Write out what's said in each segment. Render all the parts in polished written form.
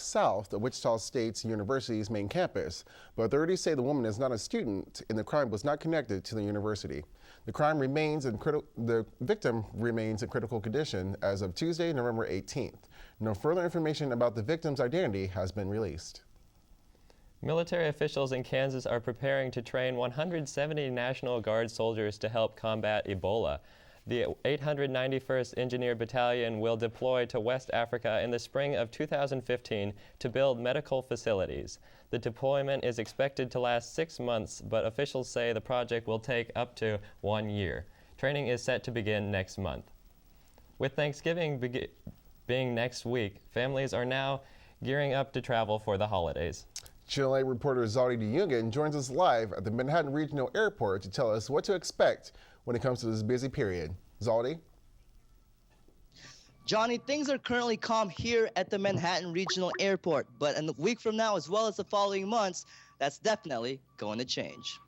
south of Wichita State University's main campus, but authorities say the woman is not a student and the crime was not connected to the university. The victim remains in critical condition as of Tuesday, November 18th. No further information about the victim's identity has been released. Military officials in Kansas are preparing to train 170 National Guard soldiers to help combat Ebola. The 891st Engineer Battalion will deploy to West Africa in the spring of 2015 to build medical facilities. The deployment is expected to last 6 months, but officials say the project will take up to 1 year. Training is set to begin next month. With Thanksgiving being next week, families are now gearing up to travel for the holidays. Channel 8 reporter Zaldi DeJungen joins us live at the Manhattan Regional Airport to tell us what to expect when it comes to this busy period. Zaldi? Johnny, things are currently calm here at the Manhattan Regional Airport, but in a week from now, as well as the following months, that's definitely going to change.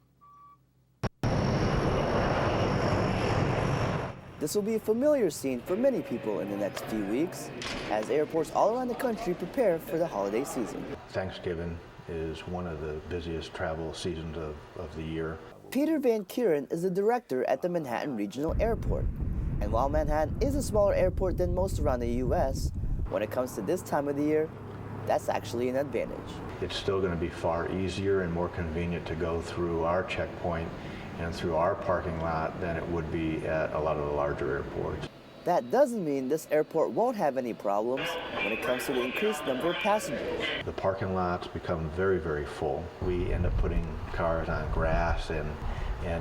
This will be a familiar scene for many people in the next few weeks as airports all around the country prepare for the holiday season. Thanksgiving is one of the busiest travel seasons of the year. Peter Van Kuren is the director at the Manhattan Regional Airport. And while Manhattan is a smaller airport than most around the U.S., when it comes to this time of the year, that's actually an advantage. It's still going to be far easier and more convenient to go through our checkpoint and through our parking lot than it would be at a lot of the larger airports. That doesn't mean this airport won't have any problems when it comes to the increased number of passengers. The parking lots become very, very full. We end up putting cars on grass and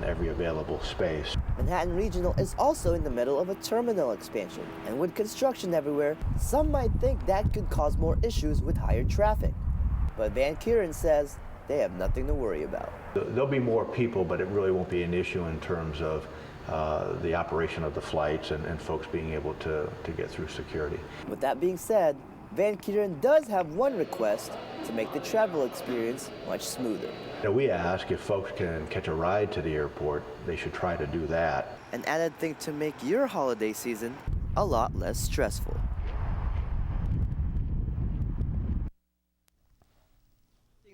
every available space. Manhattan Regional is also in the middle of a terminal expansion, and with construction everywhere, some might think that could cause more issues with higher traffic. But Van Kuren says they have nothing to worry about. There'll be more people, but it really won't be an issue in terms of the operation of the flights and folks being able to get through security. With that being said, Van Kuren does have one request to make the travel experience much smoother. Now we ask if folks can catch a ride to the airport, they should try to do that. An added thing to make your holiday season a lot less stressful.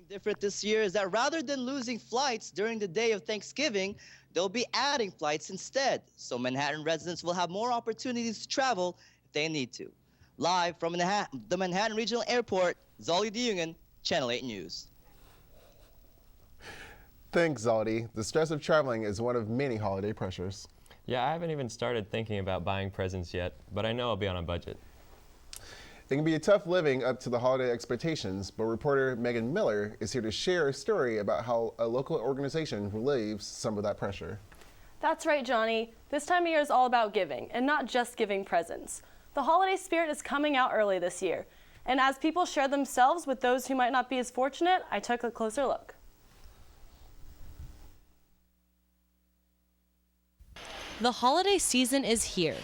Different this year is that rather than losing flights during the day of Thanksgiving, they'll be adding flights instead. So Manhattan residents will have more opportunities to travel if they need to. Live from the Manhattan Regional Airport, Zaldi DeJungen, Channel 8 News. Thanks, Zaldi. The stress of traveling is one of many holiday pressures. Yeah, I haven't even started thinking about buying presents yet, but I know I'll be on a budget. It can be a tough living up to the holiday expectations, but reporter Megan Miller is here to share a story about how a local organization relieves some of that pressure. That's right, Johnny. This time of year is all about giving, and not just giving presents. The holiday spirit is coming out early this year, and as people share themselves with those who might not be as fortunate, I took a closer look. The holiday season is here.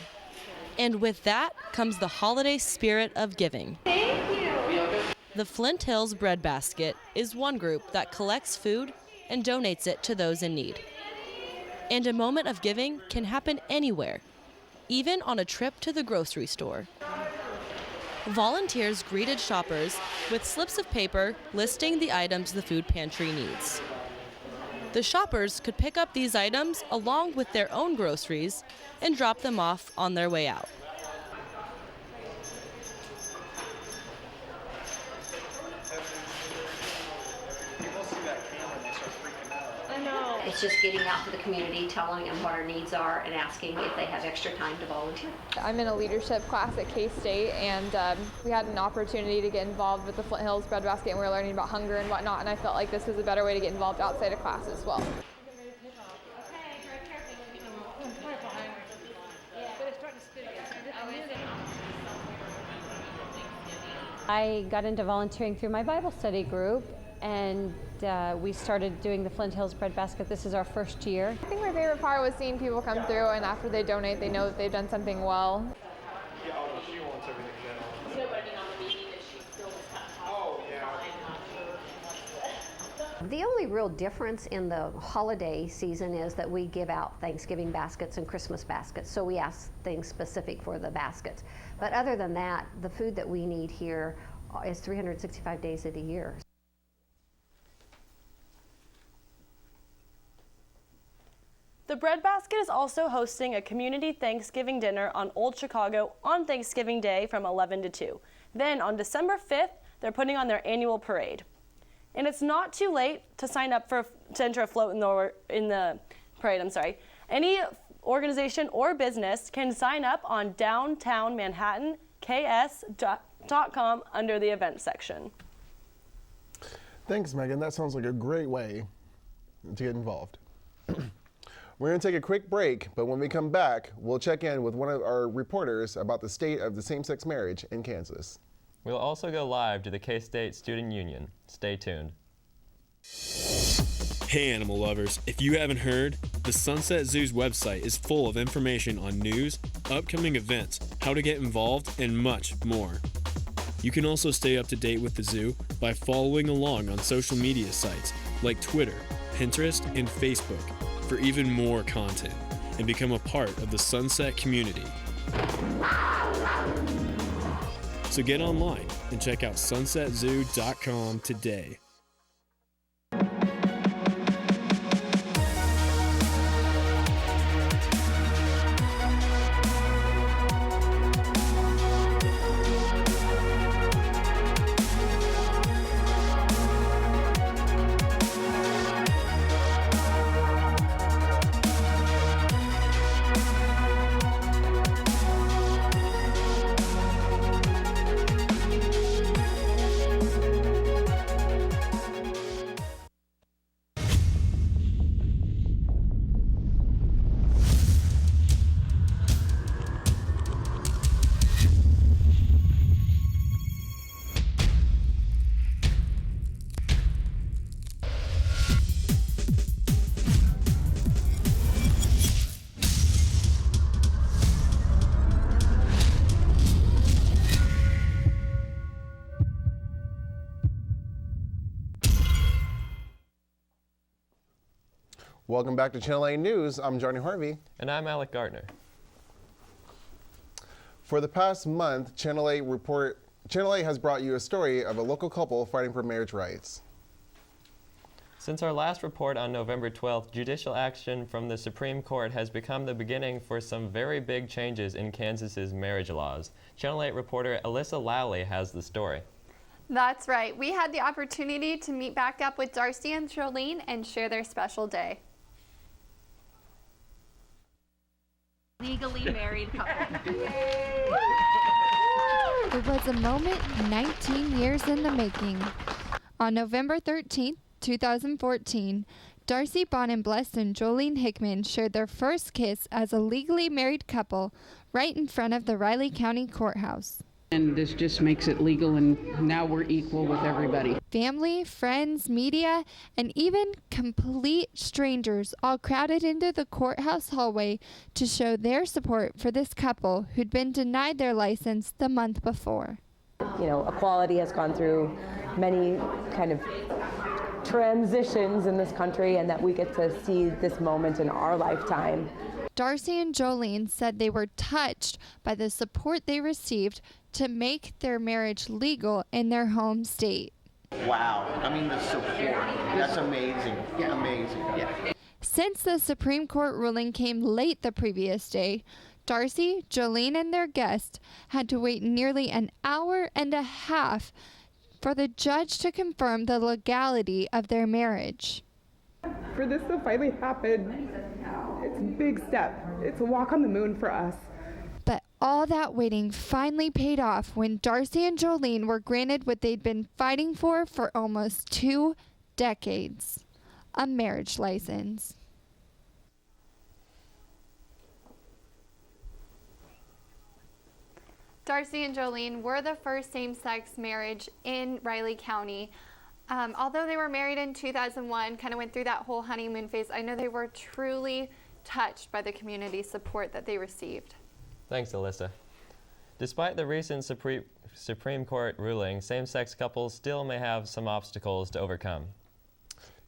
And with that comes the holiday spirit of giving. Thank you. The Flint Hills Bread Basket is one group that collects food and donates it to those in need. And a moment of giving can happen anywhere, even on a trip to the grocery store. Volunteers greeted shoppers with slips of paper listing the items the food pantry needs. The shoppers could pick up these items along with their own groceries and drop them off on their way out. It's just getting out to the community, telling them what our needs are, and asking if they have extra time to volunteer. I'm in a leadership class at K-State, and we had an opportunity to get involved with the Flint Hills Bread Basket, and we were learning about hunger and whatnot, and I felt like this was a better way to get involved outside of class as well. I got into volunteering through my Bible study group, and we started doing the Flint Hills Bread Basket. This is our first year. I think my favorite part was seeing people come through, and after they donate, they know that they've done something well. The only real difference in the holiday season is that we give out Thanksgiving baskets and Christmas baskets, so we ask things specific for the baskets. But other than that, the food that we need here is 365 days of the year. The Breadbasket is also hosting a community Thanksgiving dinner on Old Chicago on Thanksgiving Day from 11 to 2. Then on December 5th, they're putting on their annual parade. And it's not too late to sign up to enter a float in the parade. Any organization or business can sign up on Downtown Manhattan KS.com under the events section. Thanks, Megan. That sounds like a great way to get involved. We're going to take a quick break, but when we come back, we'll check in with one of our reporters about the state of the same-sex marriage in Kansas. We'll also go live to the K-State Student Union. Stay tuned. Hey animal lovers, if you haven't heard, the Sunset Zoo's website is full of information on news, upcoming events, how to get involved, and much more. You can also stay up to date with the zoo by following along on social media sites like Twitter, Pinterest, and Facebook for even more content and become a part of the Sunset community. So get online and check out sunsetzoo.com today. Welcome back to Channel 8 News. I'm Johnny Harvey. And I'm Alec Gardner. For the past month, Channel 8 has brought you a story of a local couple fighting for marriage rights. Since our last report on November 12th, judicial action from the Supreme Court has become the beginning for some very big changes in Kansas's marriage laws. Channel 8 reporter Alyssa Lowley has the story. That's right. We had the opportunity to meet back up with Darcy and Jolene and share their special day. Legally married couple. It was a moment 19 years in the making. On November 13th, 2014, Darcy Bonenbless and Jolene Hickman shared their first kiss as a legally married couple right in front of the Riley County Courthouse. And this just makes it legal, and now we're equal with everybody. Family, friends, media, and even complete strangers all crowded into the courthouse hallway to show their support for this couple who'd been denied their license the month before. You know, equality has gone through many kind of transitions in this country, and that we get to see this moment in our lifetime. Darcy and Jolene said they were touched by the support they received to make their marriage legal in their home state. Wow, I mean the support, that's amazing, amazing. Yeah. Since the Supreme Court ruling came late the previous day, Darcy, Jolene, and their guest had to wait nearly an hour and a half for the judge to confirm the legality of their marriage. For this to finally happen, it's a big step. It's a walk on the moon for us. But all that waiting finally paid off when Darcy and Jolene were granted what they'd been fighting for almost 2 decades, a marriage license. Darcy and Jolene were the first same-sex marriage in Riley County. Although they were married in 2001, kind of went through that whole honeymoon phase, I know they were truly touched by the community support that they received. Thanks, Alyssa. Despite the recent Supreme Court ruling, same-sex couples still may have some obstacles to overcome.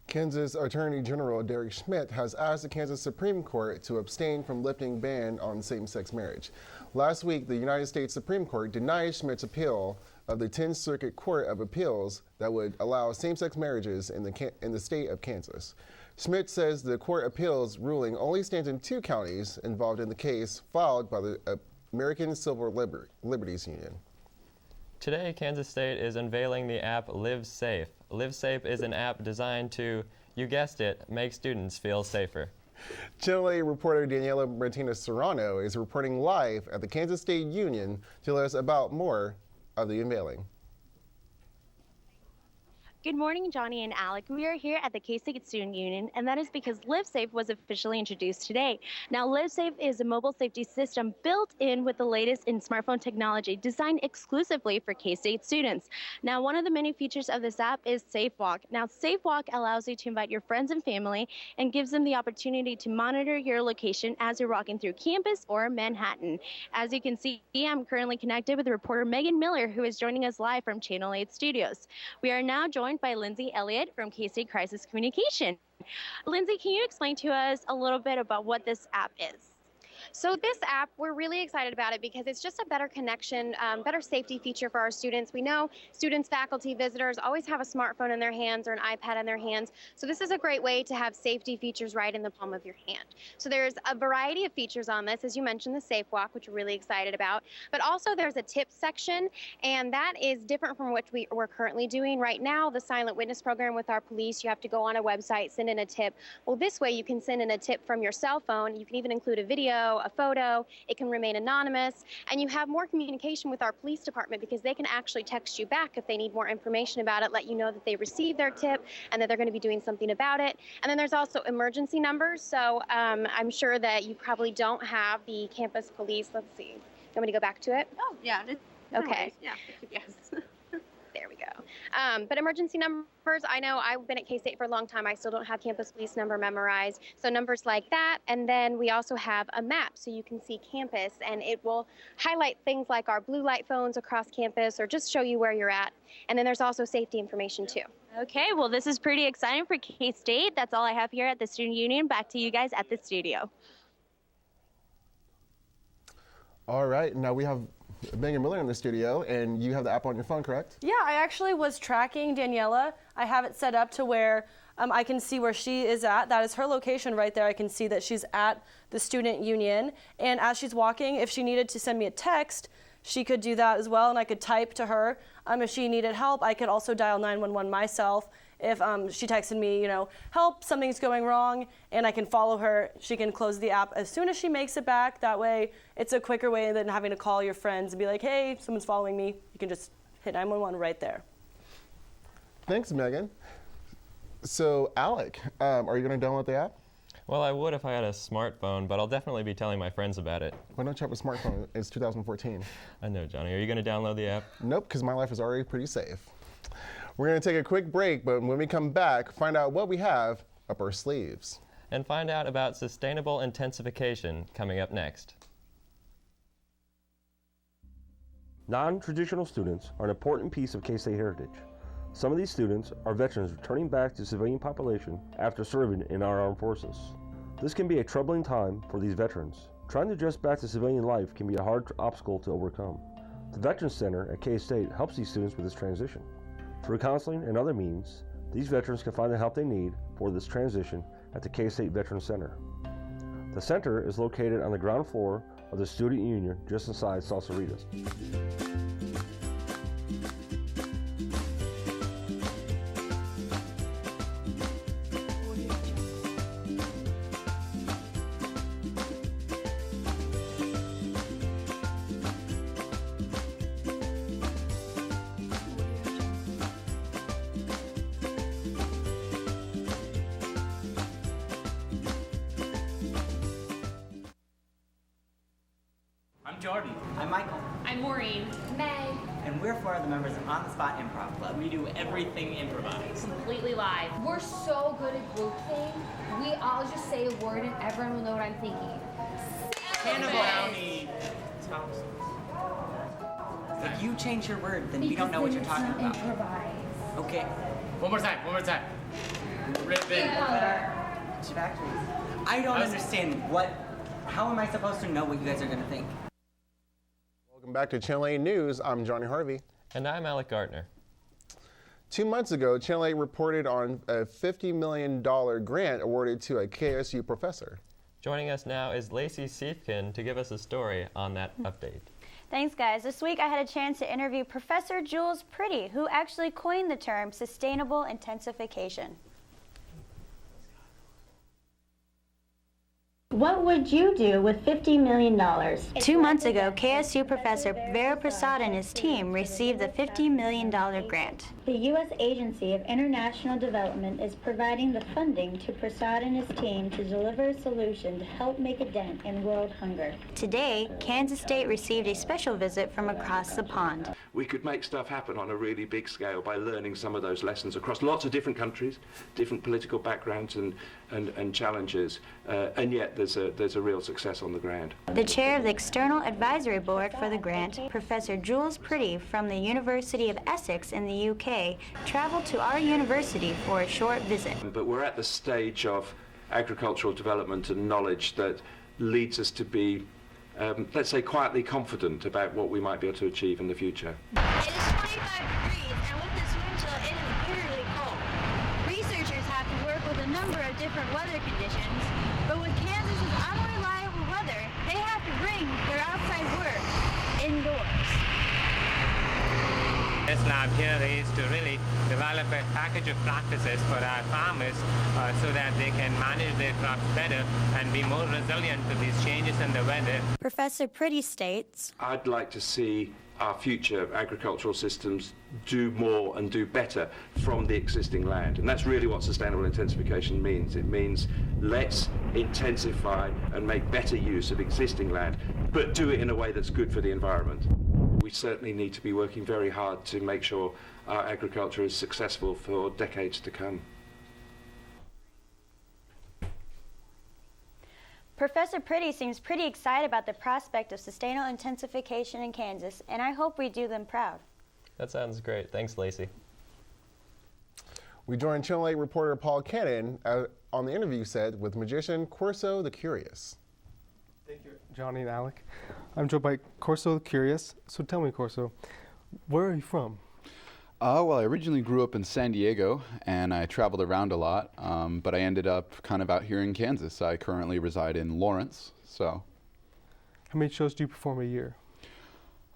Kansas Attorney General Derek Schmidt has asked the Kansas Supreme Court to abstain from lifting ban on same-sex marriage. Last week, the United States Supreme Court denied Schmidt's appeal of the 10th Circuit Court of Appeals that would allow same-sex marriages in the state of Kansas. Schmidt says the court appeals ruling only stands in 2 counties involved in the case filed by the American Civil Liberties Union. Today, Kansas State is unveiling the app Live Safe. Live Safe is an app designed to, you guessed it, make students feel safer. Channel 8 reporter Daniela Martinez-Serrano is reporting live at the Kansas State Union to tell us about more of the unveiling. Good morning, Johnny and Alec. We are here at the K-State Student Union, and that is because LiveSafe was officially introduced today. Now, LiveSafe is a mobile safety system built in with the latest in smartphone technology, designed exclusively for K-State students. Now, one of the many features of this app is SafeWalk. Now, SafeWalk allows you to invite your friends and family and gives them the opportunity to monitor your location as you're walking through campus or Manhattan. As you can see, I'm currently connected with reporter Megan Miller, who is joining us live from Channel 8 Studios. We are now joined by Lindsay Elliott from K-State Crisis Communication. Lindsay, can you explain to us a little bit about what this app is? So this app, we're really excited about it because it's just a better connection, better safety feature for our students. We know students, faculty, visitors always have a smartphone in their hands or an iPad in their hands. So this is a great way to have safety features right in the palm of your hand. So there's a variety of features on this. As you mentioned, the Safe Walk, which we're really excited about. But also there's a tips section, and that is different from what we're currently doing. Right now, the Silent Witness program with our police, you have to go on a website, send in a tip. Well, this way you can send in a tip from your cell phone. You can even include a video, a photo, it can remain anonymous, and you have more communication with our police department because they can actually text you back if they need more information about it, let you know that they received their tip and that they're going to be doing something about it. And then there's also emergency numbers, so I'm sure that you probably don't have the campus police. Let's see. You want me to go back to it? Oh, yeah. Okay. Yeah, yes. There we go. But emergency numbers, I know I've been at K-State for a long time. I still don't have campus police number memorized. So numbers like that. And then we also have a map so you can see campus, and it will highlight things like our blue light phones across campus or just show you where you're at. And then there's also safety information too. Okay, well, this is pretty exciting for K-State. That's all I have here at the Student Union. Back to you guys at the studio. All right, now we have Megan Miller in the studio, and you have the app on your phone, correct? Yeah, I actually was tracking Daniela. I have it set up to where I can see where she is at. That is her location right there. I can see that she's at the Student Union. And as she's walking, if she needed to send me a text, she could do that as well, and I could type to her. If she needed help, I could also dial 911 myself. If she texted me, you know, help, something's going wrong, and I can follow her, she can close the app as soon as she makes it back. That way, it's a quicker way than having to call your friends and be like, hey, someone's following me. You can just hit 911 right there. Thanks, Megan. So, Alec, are you going to download the app? Well, I would if I had a smartphone, but I'll definitely be telling my friends about it. Why don't you have a smartphone? It's 2014. I know, Johnny. Are you going to download the app? Nope, because my life is already pretty safe. We're going to take a quick break, but when we come back, find out what we have up our sleeves. And find out about sustainable intensification coming up next. Non-traditional students are an important piece of K-State heritage. Some of these students are veterans returning back to civilian population after serving in our armed forces. This can be a troubling time for these veterans. Trying to adjust back to civilian life can be a hard obstacle to overcome. The Veterans Center at K-State helps these students with this transition. Through counseling and other means, these veterans can find the help they need for this transition at the K-State Veterans Center. The center is located on the ground floor of the Student Union just inside Salsaritas. Jordan. I'm Michael. I'm Maureen. Meg. And we're four of the members of On the Spot Improv Club. We do everything improvised. Completely live. We're so good at group thing. We all just say a word and everyone will know what I'm thinking. Brownie. If you change your word, then we don't know what you're talking about. Improvise. Okay. One more time. Ribbon. I don't understand how am I supposed to know what you guys are going to think? Welcome back to Channel 8 News. I'm Johnny Harvey. And I'm Alec Gardner. 2 months ago, Channel 8 reported on a $50 million grant awarded to a KSU professor. Joining us now is Lacey Siefkin to give us a story on that update. Thanks, guys. This week I had a chance to interview Professor Jules Pretty, who actually coined the term sustainable intensification. What would you do with $50 million? 2 months ago, KSU professor Vera Prasad and his team received the $50 million grant. The U.S. Agency of International Development is providing the funding to Prasad and his team to deliver a solution to help make a dent in world hunger. Today, Kansas State received a special visit from across the pond. We could make stuff happen on a really big scale by learning some of those lessons across lots of different countries, different political backgrounds and challenges, and yet there's a real success on the ground. The chair of the External Advisory Board for the grant, Professor Jules Pretty from the University of Essex in the UK, traveled to our university for a short visit. But we're at the stage of agricultural development and knowledge that leads us to be, let's say, quietly confident about what we might be able to achieve in the future. It is 25 degrees, and with this wind chill, it is bitterly cold. Researchers have to work with a number of different weather conditions, but with Kansas's unreliable weather, they have to bring their outside work indoors. This lab here is to really develop a package of practices for our farmers so that they can manage their crops better and be more resilient to these changes in the weather. Professor Pretty states, I'd like to see our future agricultural systems do more and do better from the existing land. And that's really what sustainable intensification means. It means let's intensify and make better use of existing land, but do it in a way that's good for the environment. We certainly need to be working very hard to make sure our agriculture is successful for decades to come. Professor Pretty seems pretty excited about the prospect of sustainable intensification in Kansas, and I hope we do them proud. That sounds great. Thanks, Lacey. We joined Channel 8 reporter Paul Cannon on the interview set with magician Corso the Curious. Thank you, Johnny and Alec. I'm joined by Corso the Curious. So tell me, Corso, where are you from? Well, I originally grew up in San Diego, and I traveled around a lot, but I ended up kind of out here in Kansas. I currently reside in Lawrence, so. How many shows do you perform a year?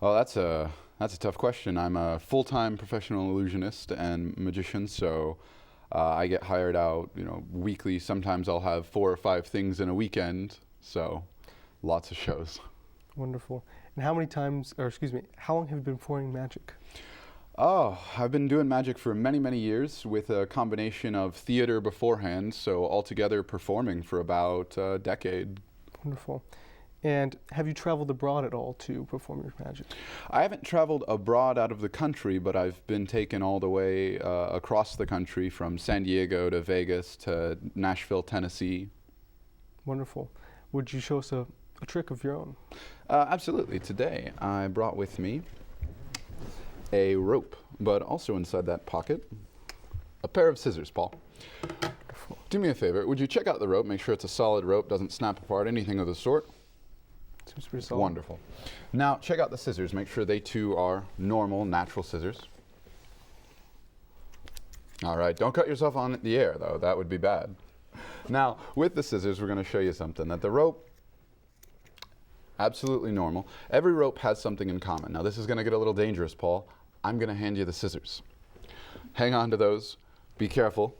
Well, that's a tough question. I'm a full-time professional illusionist and magician, so I get hired out, weekly. Sometimes I'll have 4 or 5 things in a weekend, so lots of shows. Wonderful. And how long have you been performing magic? Oh, I've been doing magic for many, many years with a combination of theater beforehand, so altogether performing for about a decade. Wonderful. And have you traveled abroad at all to perform your magic? I haven't traveled abroad out of the country, but I've been taken all the way across the country from San Diego to Vegas to Nashville, Tennessee. Wonderful. Would you show us a trick of your own? Absolutely. Today I brought with me a rope, but also inside that pocket, a pair of scissors, Paul. Do me a favor, would you check out the rope, make sure it's a solid rope, doesn't snap apart, anything of the sort? Seems pretty solid. Wonderful. Now, check out the scissors, make sure they too are normal, natural scissors. All right, don't cut yourself on the air though, that would be bad. Now, with the scissors, we're gonna show you something, that the rope, absolutely normal. Every rope has something in common. Now, this is gonna get a little dangerous, Paul. I'm gonna hand you the scissors. Hang on to those, be careful.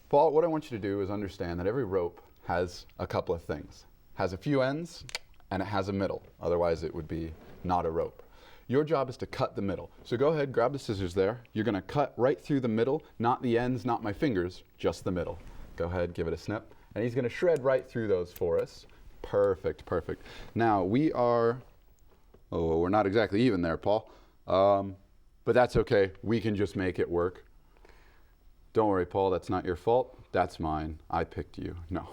Paul, what I want you to do is understand that every rope has a couple of things. Has a few ends, and it has a middle. Otherwise, it would be not a rope. Your job is to cut the middle. So go ahead, grab the scissors there. You're gonna cut right through the middle, not the ends, not my fingers, just the middle. Go ahead, give it a snip. And he's gonna shred right through those for us. Perfect, perfect. Now, we're not exactly even there, Paul. But that's okay, we can just make it work. Don't worry, Paul, that's not your fault. That's mine, I picked you, no.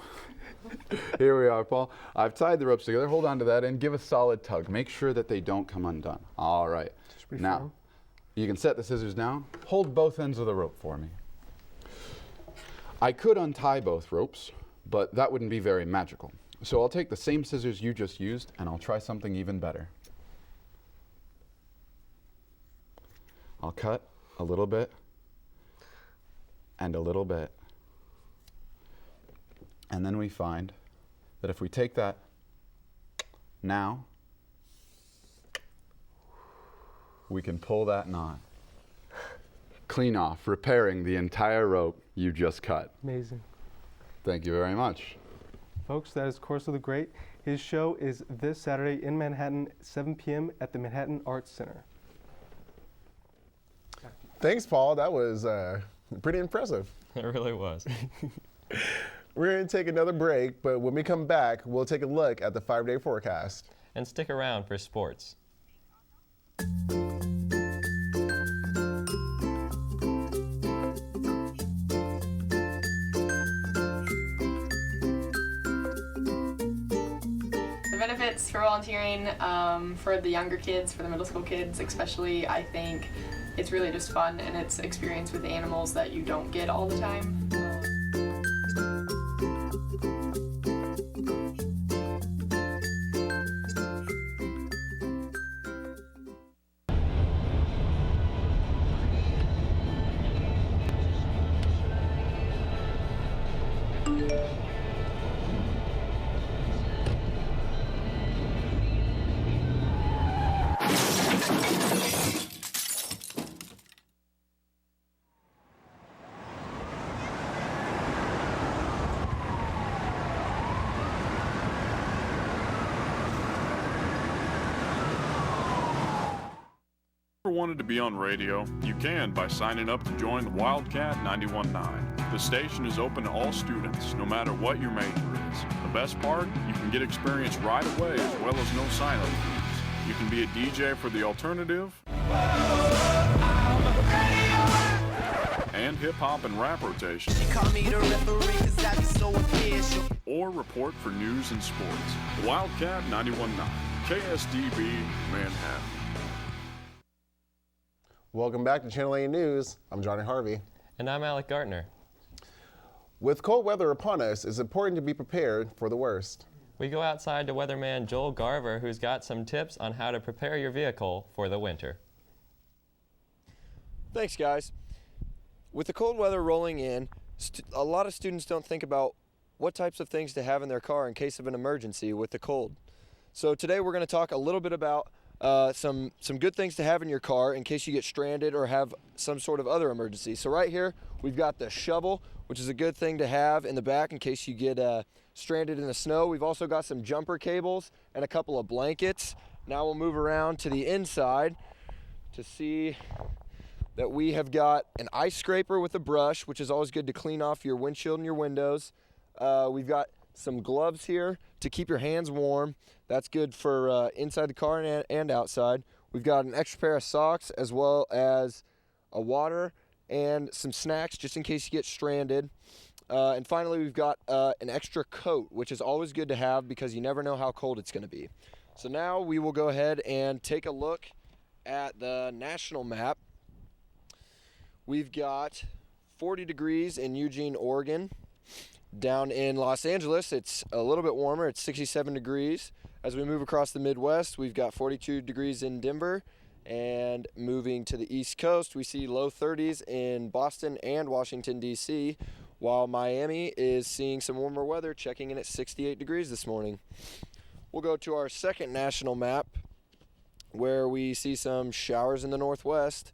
Here we are, Paul. I've tied the ropes together, hold on to that and give a solid tug. Make sure that they don't come undone. All right, now, you can set the scissors down. Hold both ends of the rope for me. I could untie both ropes, but that wouldn't be very magical. So I'll take the same scissors you just used and I'll try something even better. I'll cut a little bit and a little bit. And then we find that if we take that now, we can pull that knot. Clean off, repairing the entire rope you just cut. Amazing. Thank you very much. Folks, that is Corso the Great. His show is this Saturday in Manhattan, 7 p.m. at the Manhattan Arts Center. Thanks, Paul. That was pretty impressive. It really was. We're going to take another break, but when we come back, we'll take a look at the 5-day forecast. And stick around for sports. Benefits for volunteering for the younger kids, for the middle school kids especially, I think it's really just fun and it's experience with animals that you don't get all the time. Wanted to be on radio? You can by signing up to join the Wildcat 91.9. The station is open to all students, no matter what your major is. The best part? You can get experience right away as well as no sign-up fees. You can be a DJ for the alternative and hip-hop and rap rotation. Or report for news and sports. Wildcat 91.9, KSDB, Manhattan. Welcome back to Channel 8 News. I'm Johnny Harvey. And I'm Alec Gartner. With cold weather upon us, it's important to be prepared for the worst. We go outside to weatherman Joel Garver, who's got some tips on how to prepare your vehicle for the winter. Thanks, guys. With the cold weather rolling in, a lot of students don't think about what types of things to have in their car in case of an emergency with the cold. So today we're going to talk a little bit about some good things to have in your car in case you get stranded or have some sort of other emergency. So right here, we've got the shovel, which is a good thing to have in the back in case you get stranded in the snow. We've also got some jumper cables and a couple of blankets. Now we'll move around to the inside to see that we have got an ice scraper with a brush, which is always good to clean off your windshield and your windows. We've got some gloves here to keep your hands warm. That's good for inside the car and outside. We've got an extra pair of socks as well as a water and some snacks just in case you get stranded. And finally, we've got an extra coat, which is always good to have because you never know how cold it's going to be. So now we will go ahead and take a look at the national map. We've got 40 degrees in Eugene, Oregon. Down in Los Angeles, it's a little bit warmer. It's 67 degrees. As we move across the Midwest, we've got 42 degrees in Denver. And moving to the East Coast, we see low 30s in Boston and Washington, D.C., while Miami is seeing some warmer weather, checking in at 68 degrees this morning. We'll go to our second national map, where we see some showers in the Northwest.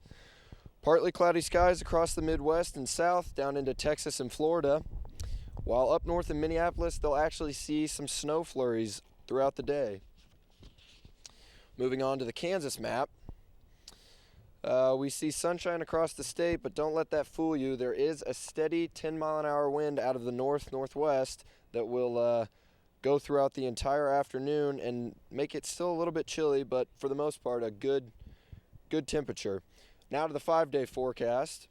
Partly cloudy skies across the Midwest and South, down into Texas and Florida. While up north in Minneapolis, they'll actually see some snow flurries throughout the day. Moving on to the Kansas map, we see sunshine across the state, but don't let that fool you. There is a steady 10-mile-an-hour wind out of the northwest that will go throughout the entire afternoon and make it still a little bit chilly, but for the most part, a good temperature. Now to the 5-day forecast.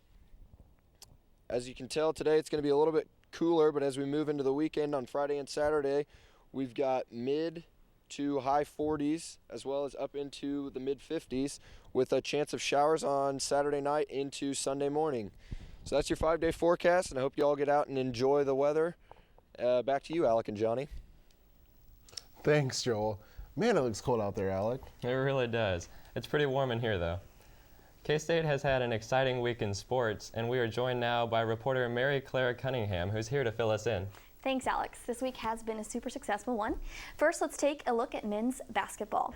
As you can tell, today it's going to be a little bit cooler, but as we move into the weekend on Friday and Saturday, we've got mid to high 40s as well as up into the mid 50s with a chance of showers on Saturday night into Sunday morning. So that's your 5-day forecast, and I hope you all get out and enjoy the weather. Back to you, Alec and Johnny. Thanks, Joel. Man, it looks cold out there, Alec. It really does. It's pretty warm in here, though. K-State has had an exciting week in sports, and we are joined now by reporter Mary Claire Cunningham, who's here to fill us in. Thanks, Alex. This week has been a super successful one. First, let's take a look at men's basketball.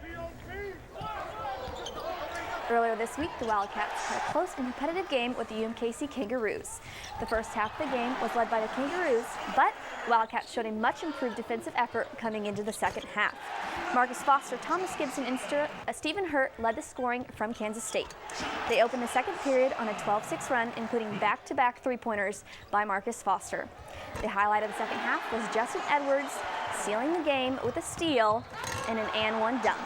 Earlier this week, the Wildcats had a close and competitive game with the UMKC Kangaroos. The first half of the game was led by the Kangaroos, but the Wildcats showed a much improved defensive effort coming into the second half. Marcus Foster, Thomas Gibson, and Stephen Hurt led the scoring from Kansas State. They opened the second period on a 12-6 run, including back-to-back three-pointers by Marcus Foster. The highlight of the second half was Justin Edwards sealing the game with a steal and an and-one dunk.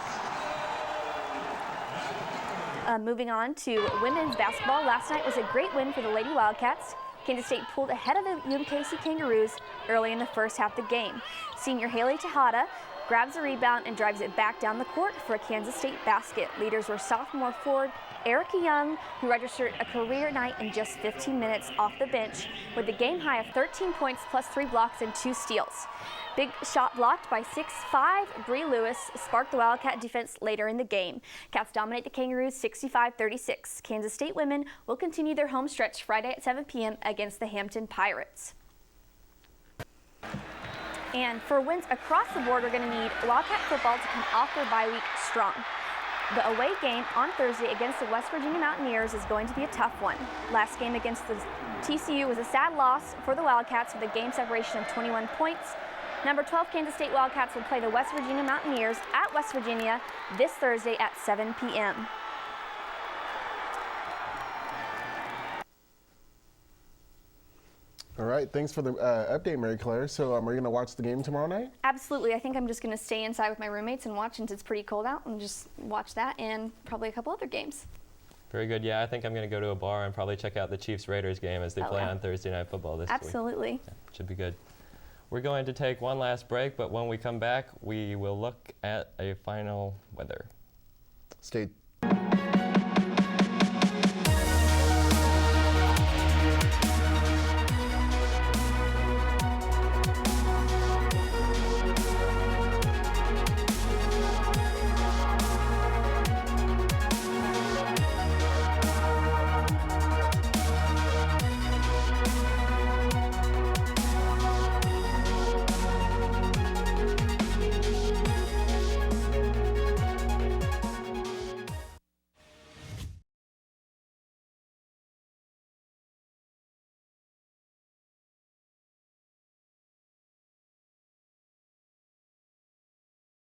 Moving on to women's basketball, last night was a great win for the Lady Wildcats. Kansas State pulled ahead of the UMKC Kangaroos early in the first half of the game. Senior Haley Tejada grabs a rebound and drives it back down the court for a Kansas State basket. Leaders were sophomore forward Erica Young, who registered a career night in just 15 minutes off the bench with a game high of 13 points plus 3 blocks and 2 steals. Big shot blocked by 6'5" Bree Lewis sparked the Wildcat defense later in the game. Cats dominate the Kangaroos 65-36. Kansas State women will continue their home stretch Friday at 7 p.m. against the Hampton Pirates. And for wins across the board, we're going to need Wildcat football to come off their bye week strong. The away game on Thursday against the West Virginia Mountaineers is going to be a tough one. Last game against the TCU was a sad loss for the Wildcats with a game separation of 21 points. Number 12 Kansas State Wildcats will play the West Virginia Mountaineers at West Virginia this Thursday at 7 p.m. All right, thanks for the update, Mary Claire. So are you going to watch the game tomorrow night? Absolutely. I think I'm just going to stay inside with my roommates and watch since it's pretty cold out and just watch that and probably a couple other games. Very good. Yeah, I think I'm going to go to a bar and probably check out the Chiefs-Raiders game as they play on Thursday Night Football this week. Absolutely. Yeah, should be good. We're going to take one last break, but when we come back, we will look at a final weather. Stay